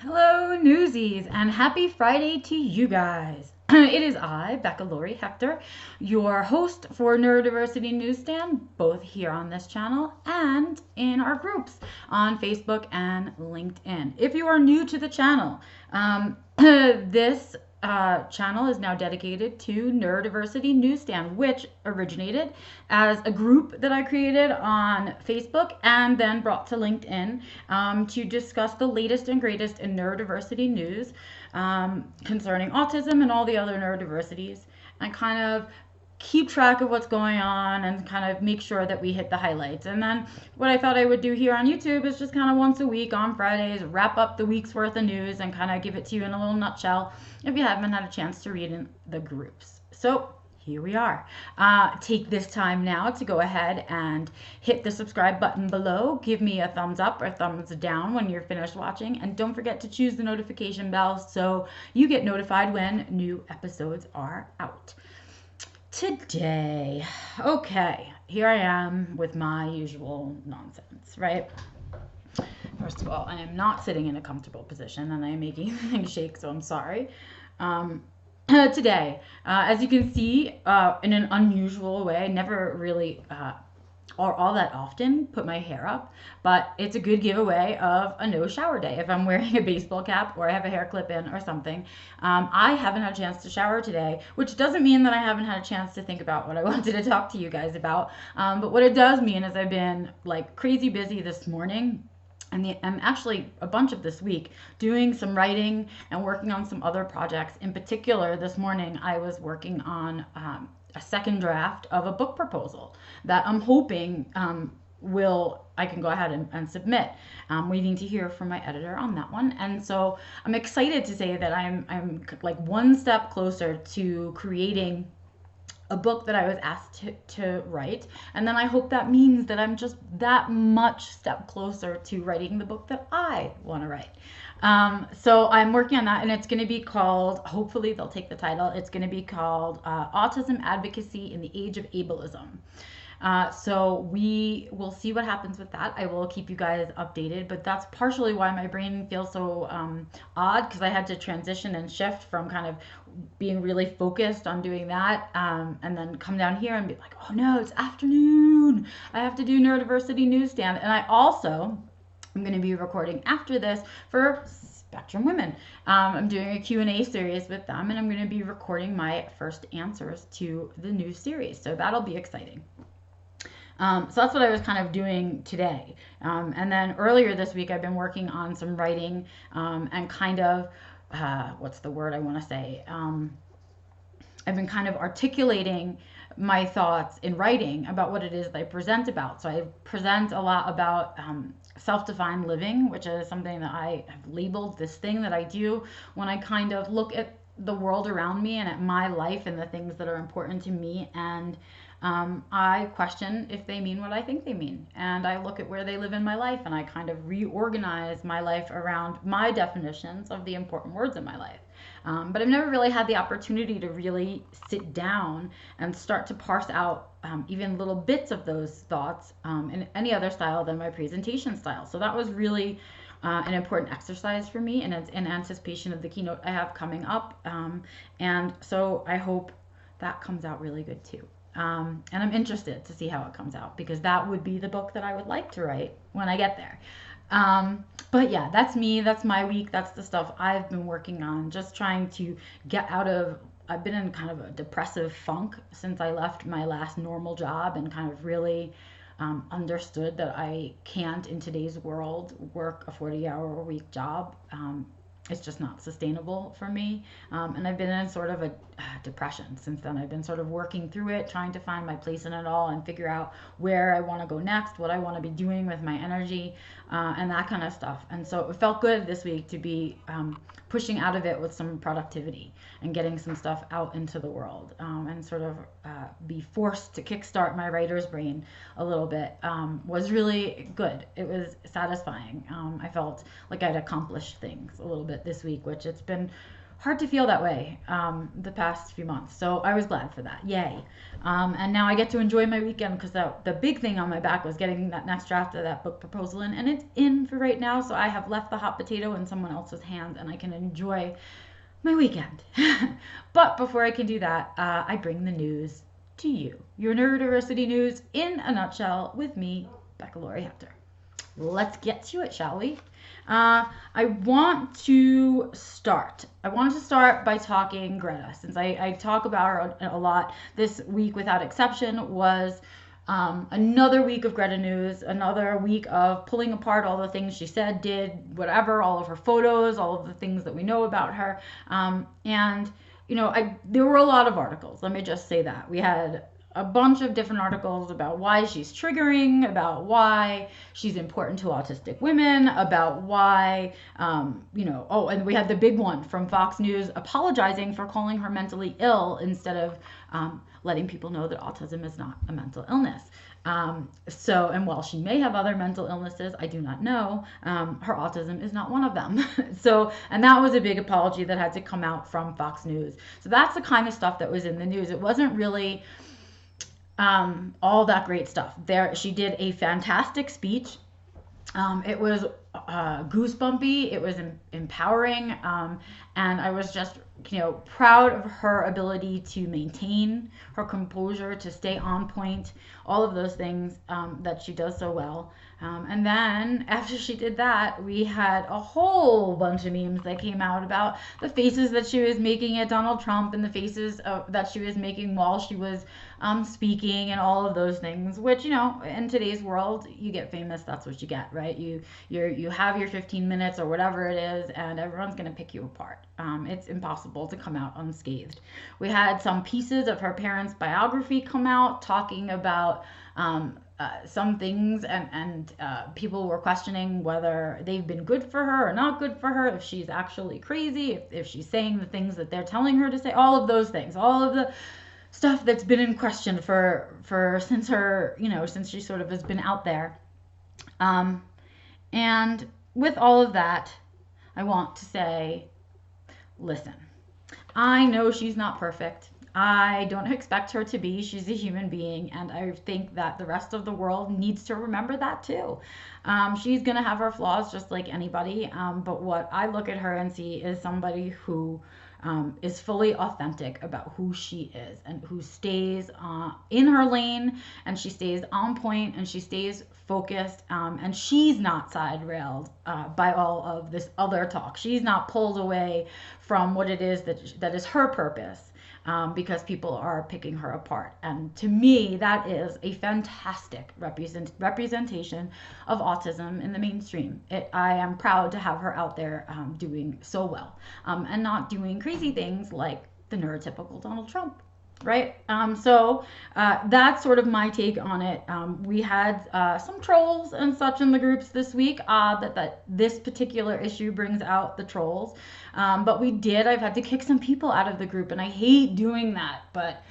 Hello, newsies, and happy Friday to you guys. It is I, Becca Lori Hector, your host for Neurodiversity Newsstand, both here on this channel and in our groups on Facebook and LinkedIn. If you are new to the channel, this channel is now dedicated to Neurodiversity Newsstand, which originated as a group that I created on Facebook and then brought to LinkedIn to discuss the latest and greatest in neurodiversity news concerning autism and all the other neurodiversities, and kind of keep track of what's going on and kind of make sure that we hit the highlights. And then what I thought I would do here on YouTube is just kind of once a week on Fridays, wrap up the week's worth of news and kind of give it to you in a little nutshell if you haven't had a chance to read in the groups. So here we are. Take this time now to go ahead and hit the subscribe button below. Give me a thumbs up or thumbs down when you're finished watching. And don't forget to choose the notification bell so you get notified when new episodes are out. Today, okay, here I am with my usual nonsense, right? First of all, I am not sitting in a comfortable position and I am making things shake, so I'm sorry. Today, as you can see, in an unusual way, I never really or all that often put my hair up, but it's a good giveaway of a no shower day. If I'm wearing a baseball cap or I have a hair clip in or something, I haven't had a chance to shower today, which doesn't mean that I haven't had a chance to think about what I wanted to talk to you guys about. But what it does mean is I've been like crazy busy this morning. And I'm actually a bunch of this week doing some writing and working on some other projects. In particular, this morning I was working on a second draft of a book proposal that I'm hoping I can go ahead and submit. I'm waiting to hear from my editor on that one. And so I'm excited to say that I'm like one step closer to creating a book that I was asked to write. And then I hope that means that I'm just that much step closer to writing the book that I want to write. So I'm working on that, and it's going to be called, hopefully they'll take the title, it's going to be called Autism Advocacy in the Age of Ableism. So we will see what happens with that. I will keep you guys updated, but that's partially why my brain feels so odd, because I had to transition and shift from kind of being really focused on doing that and then come down here and be like, oh no, it's afternoon. I have to do Neurodiversity Newsstand. And I also am going to be recording after this for Spectrum Women. I'm doing a Q&A series with them, and I'm going to be recording my first answers to the new series. So that'll be exciting. So that's what I was kind of doing today. And then earlier this week, I've been working on some writing and kind of, what's the word I want to say? I've been kind of articulating my thoughts in writing about what it is that I present about. So I present a lot about self-defined living, which is something that I have labeled this thing that I do when I kind of look at the world around me and at my life and the things that are important to me, and I question if they mean what I think they mean. And I look at where they live in my life, and I kind of reorganize my life around my definitions of the important words in my life. But I've never really had the opportunity to really sit down and start to parse out even little bits of those thoughts in any other style than my presentation style. So that was really an important exercise for me, and it's in anticipation of the keynote I have coming up. And so I hope that comes out really good too. And I'm interested to see how it comes out, because that would be the book that I would like to write when I get there. But yeah, that's me. That's my week. That's the stuff I've been working on, just trying to get out of, I've been in kind of a depressive funk since I left my last normal job, and kind of really understood that I can't, in today's world, work a 40-hour-a-week job. It's just not sustainable for me. And I've been in sort of a depression since then. I've been sort of working through it, trying to find my place in it all and figure out where I want to go next, what I want to be doing with my energy, and that kind of stuff. And so it felt good this week to be pushing out of it with some productivity and getting some stuff out into the world, and sort of be forced to kickstart my writer's brain a little bit was really good. It was satisfying. I felt like I'd accomplished things a little bit this week, which it's been hard to feel that way the past few months. So I was glad for that. Yay. And now I get to enjoy my weekend because the big thing on my back was getting that next draft of that book proposal in, and it's in for right now. So I have left the hot potato in someone else's hands, and I can enjoy my weekend. But before I can do that, I bring the news to you. Your Neurodiversity News in a nutshell with me, Becca Lori Hector. Let's get to it, shall we? I wanted to start by talking Greta, since I talk about her a lot. This week, without exception, was another week of Greta news, another week of pulling apart all the things she said, did, whatever, all of her photos, all of the things that we know about her. And, you know, there were a lot of articles. Let me just say that. We had a bunch of different articles about why she's triggering, about why she's important to autistic women, about why, and we had the big one from Fox News apologizing for calling her mentally ill instead of letting people know that autism is not a mental illness. And while she may have other mental illnesses, I do not know, her autism is not one of them. And that was a big apology that had to come out from Fox News. So that's the kind of stuff that was in the news. It wasn't really all that great stuff. She did a fantastic speech. It was goosebumpy. It was empowering. And I was just, proud of her ability to maintain her composure, to stay on point, all of those things that she does so well. And then after she did that, we had a whole bunch of memes that came out about the faces that she was making at Donald Trump and the faces that she was making while she was speaking and all of those things, which, in today's world, you get famous, that's what you get, right? You have your 15 minutes or whatever it is, and everyone's going to pick you apart. It's impossible to come out unscathed. We had some pieces of her parents' biography come out talking about some things, and people were questioning whether they've been good for her or not good for her, if she's actually crazy, if she's saying the things that they're telling her to say, all of those things, all of the stuff that's been in question for since her, since she sort of has been out there. And with all of that, I want to say, listen, I know she's not perfect. I don't expect her to be. She's a human being, and I think that the rest of the world needs to remember that too. She's going to have her flaws just like anybody, but what I look at her and see is somebody who is fully authentic about who she is, and who stays in her lane, and she stays on point, and she stays focused, and she's not side railed by all of this other talk. She's not pulled away from what it is that is her purpose. Because people are picking her apart. And to me, that is a fantastic representation of autism in the mainstream. I am proud to have her out there doing so well, and not doing crazy things like the neurotypical Donald Trump. Right? So that's sort of my take on it. We had some trolls and such in the groups this week. That this particular issue brings out the trolls. But I've had to kick some people out of the group, and I hate doing that. But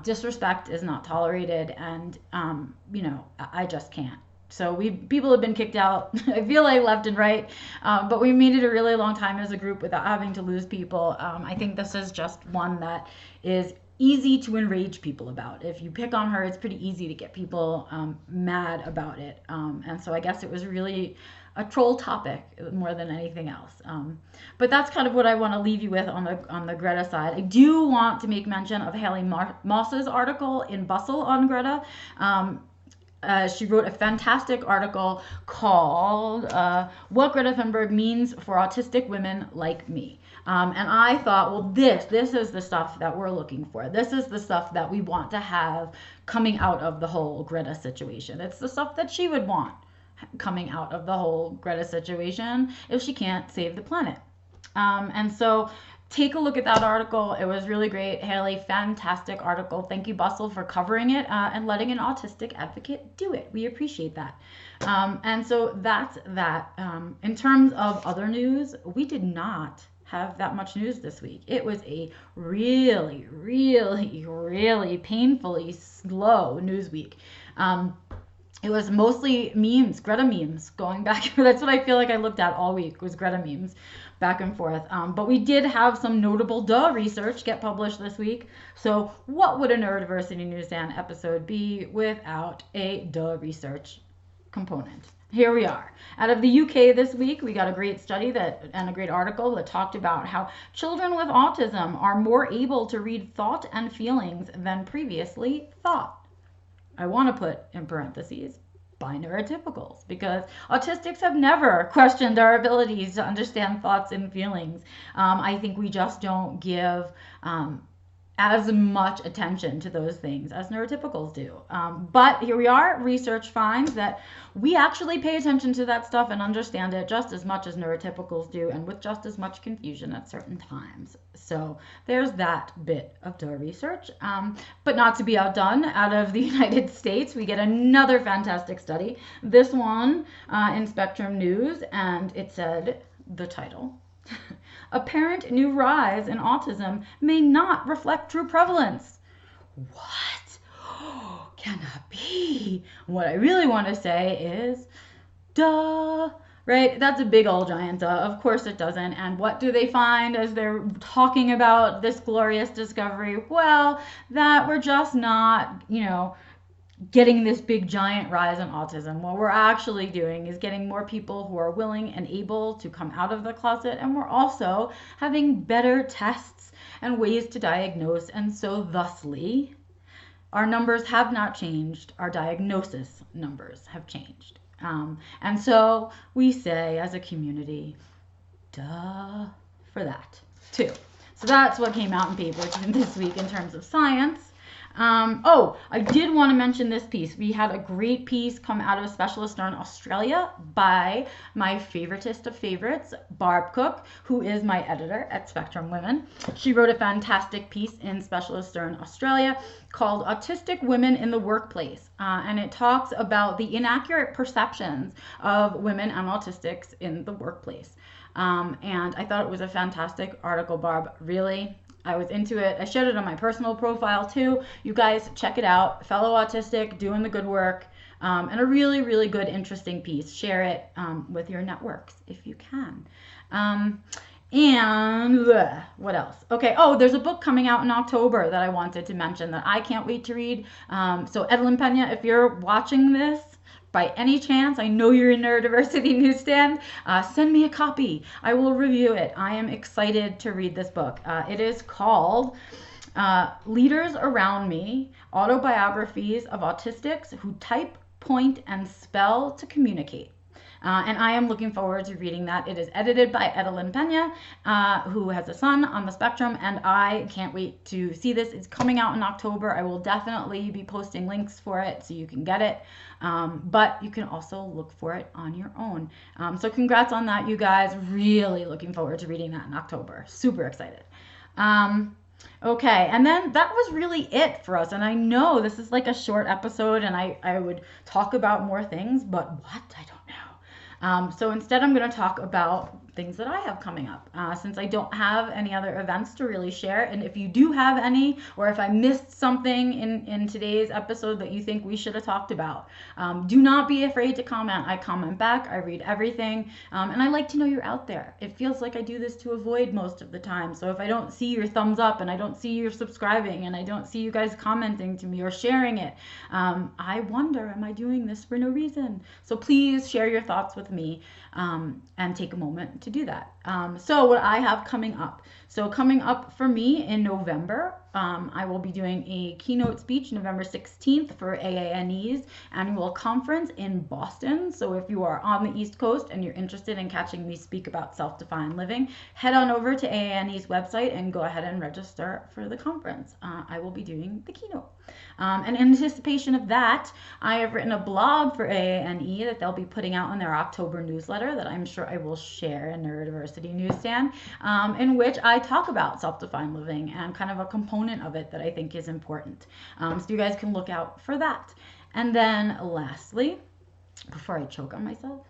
disrespect is not tolerated, and I just can't. So people have been kicked out, I feel like left and right, but we made it a really long time as a group without having to lose people. I think this is just one that is easy to enrage people about. If you pick on her, it's pretty easy to get people mad about it. And so I guess it was really a troll topic more than anything else. But that's kind of what I want to leave you with on the Greta side. I do want to make mention of Haley Moss's article in Bustle on Greta. She wrote a fantastic article called What Greta Thunberg Means for Autistic Women Like Me. And I thought, well, this is the stuff that we're looking for. This is the stuff that we want to have coming out of the whole Greta situation. It's the stuff that she would want coming out of the whole Greta situation if she can't save the planet. And so take a look at that article. It was really great. Haley, fantastic article. Thank you, Bustle, for covering it and letting an autistic advocate do it. We appreciate that. And so that's that. In terms of other news, we did not have that much news this week. It was a really, really, really painfully slow news week. it was mostly memes, Greta memes, going back. That's what I feel like I looked at all week, was Greta memes, back and forth. But we did have some notable research get published this week. So what would a Neurodiversity Newsstand episode be without a research component? Here we are. Out of the UK this week, we got a great study and a great article that talked about how children with autism are more able to read thought and feelings than previously thought. I want to put in parentheses by neurotypicals, because autistics have never questioned our abilities to understand thoughts and feelings. I think we just don't give as much attention to those things as neurotypicals do. But here we are. Research finds that we actually pay attention to that stuff and understand it just as much as neurotypicals do, and with just as much confusion at certain times. So there's that bit of research. But not to be outdone, out of the United States, we get another fantastic study. This one in Spectrum News, and it said, the title, apparent new rise in autism may not reflect true prevalence. What? Cannot be. What I really want to say is, duh. Right? That's a big old giant duh. Of course it doesn't. And what do they find as they're talking about this glorious discovery? Well, that we're just not, getting this big giant rise in autism. What we're actually doing is getting more people who are willing and able to come out of the closet, and we're also having better tests and ways to diagnose, and so thusly our numbers have not changed, our diagnosis numbers have changed. And so we say as a community, duh, for that too. So that's what came out in papers this week in terms of science. I did want to mention this piece. We had a great piece come out of Specialist Learn Australia by my favoritist of favorites, Barb Cook, who is my editor at Spectrum Women. She wrote a fantastic piece in Specialist Learn Australia called Autistic Women in the Workplace. And it talks about the inaccurate perceptions of women and autistics in the workplace. And I thought it was a fantastic article, Barb. Really, I was into it. I shared it on my personal profile too. You guys check it out. Fellow autistic, doing the good work, and a really, really good, interesting piece. Share it with your networks if you can. And what else? Okay. Oh, there's a book coming out in October that I wanted to mention that I can't wait to read. So Edlyn Pena, if you're watching this, by any chance, I know you're in Neurodiversity Newsstand, send me a copy. I will review it. I am excited to read this book. It is called Leaders Around Me, Autobiographies of Autistics Who Type, Point, and Spell to Communicate. And I am looking forward to reading that. It is edited by Edlyn Pena, who has a son on the spectrum, and I can't wait to see this. It's coming out in October. I will definitely be posting links for it so you can get it, but you can also look for it on your own. So congrats on that, you guys. Really looking forward to reading that in October. Super excited. Okay, and then that was really it for us. And I know this is like a short episode, and I would talk about more things, but what? I don't know. So instead, I'm going to talk about things that I have coming up, since I don't have any other events to really share. And if you do have any, or if I missed something in today's episode that you think we should have talked about, do not be afraid to comment. I comment back. I read everything. And I like to know you're out there. It feels like I do this to avoid most of the time. So if I don't see your thumbs up, and I don't see you subscribing, and I don't see you guys commenting to me or sharing it, I wonder, am I doing this for no reason? So please share your thoughts with me, and take a moment to do that. So what I have coming up. So coming up for me in November, I will be doing a keynote speech November 16th for AANE's annual conference in Boston. So if you are on the East Coast and you're interested in catching me speak about self-defined living, head on over to AANE's website and go ahead and register for the conference. I will be doing the keynote. And in anticipation of that, I have written a blog for AANE that they'll be putting out in their October newsletter that I'm sure I will share in Neurodiversity Newsstand, in which I talk about self-defined living and kind of a component of it that I think is important. So you guys can look out for that. And then lastly, before I choke on myself,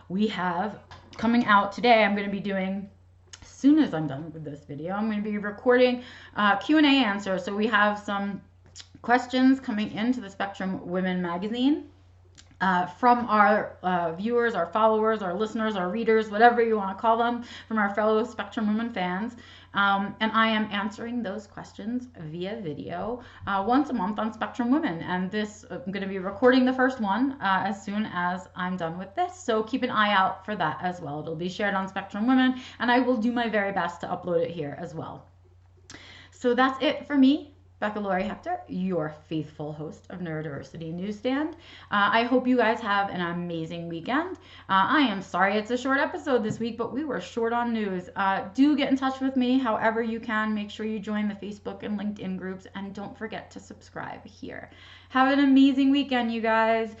we have coming out today, I'm going to be doing soon as I'm done with this video, I'm going to be recording Q&A answers. So we have some questions coming into the Spectrum Women magazine from our viewers, our followers, our listeners, our readers, whatever you want to call them, from our fellow Spectrum Women fans. And I am answering those questions via video once a month on Spectrum Women. And this, I'm going to be recording the first one as soon as I'm done with this. So keep an eye out for that as well. It'll be shared on Spectrum Women, and I will do my very best to upload it here as well. So that's it for me, Becca Laurie Hector, your faithful host of Neurodiversity Newsstand. I hope you guys have an amazing weekend. I am sorry it's a short episode this week, but we were short on news. Do get in touch with me however you can. Make sure you join the Facebook and LinkedIn groups, and don't forget to subscribe here. Have an amazing weekend, you guys.